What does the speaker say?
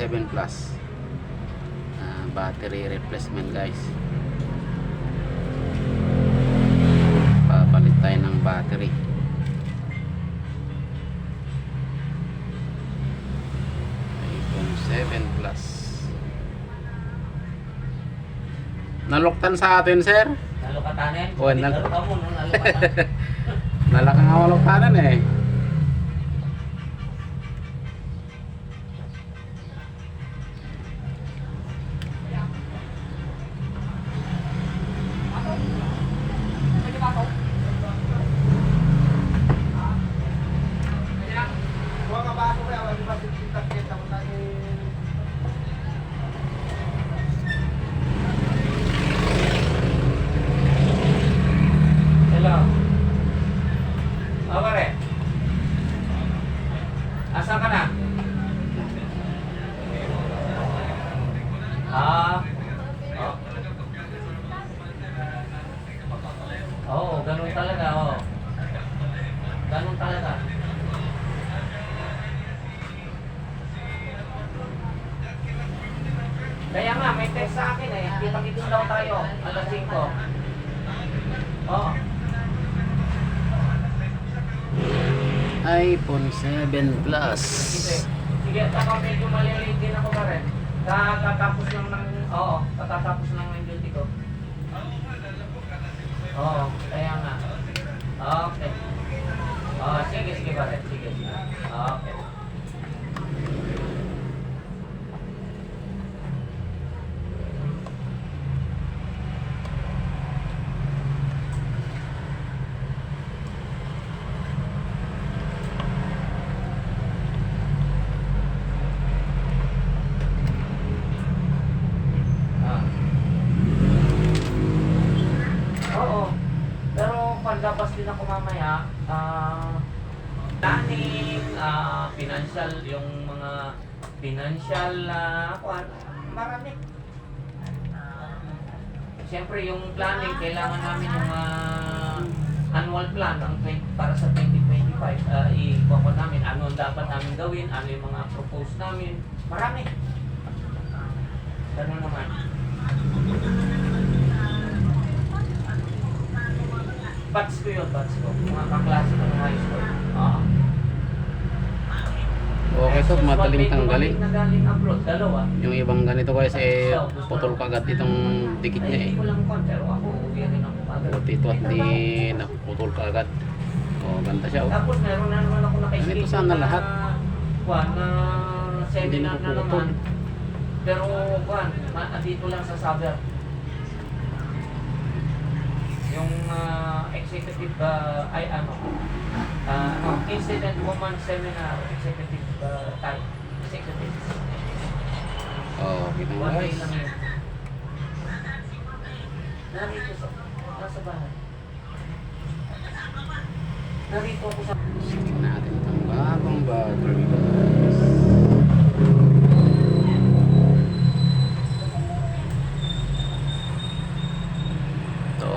7 plus. Battery replacement guys. Papalit tayo ng battery. iPhone 7 plus. Naluktan sa atin, sir. Nalukatanin? Oh, Naluka mo, no? Nalukatan. Nalakang awaluktanan eh. Hello. Pare. Asa ka na? Oh. Oo, ganun talaga, oo. Ganun talaga. Kaya nga, may text sa akin eh. Kita-kitin daw tayo, alas 5. Oo. iPhone 7 plus. Sige, ako medyo malilate din ako pa rin. Katatapos lang ng, oo, katatapos lang ng duty ko. Oo, kaya nga. Okay. Sige pa rin, sige. Okay. Oo. Pero pagdapas din ako mamaya, planning, financial, yung mga financial, marami. Siyempre yung planning, kailangan namin yung annual plan para sa 2025. Ikuha ko namin, ano ang dapat namin gawin, ano yung mga propose namin. Marami. Ganun naman. Batch ko yun, batch ko. Mga kaklase ko ng high school. Okay to, madaling tanggalin. Nagaling upload, dalawa. Yung ibang ganito guys eh putol kagad itong dikit niya eh. Hindi ko lang kon, pero ako uwi rin ako agad. Buti ito at di naputol kagad. Oh, ganda siya oh. Tapos meron na naman ako naka-schedule Ganito sana lahat. Na Hindi seminar na napuputol. naman. Pero dito lang sa Saber. Yung executive, Incident Woman Seminar, executive type. Executive. Oh, kita mo One day guys. lang yun. Narito sa, nasa bahay. Narito ako sa... Tingnan natin itong bagong battery guys. Ito.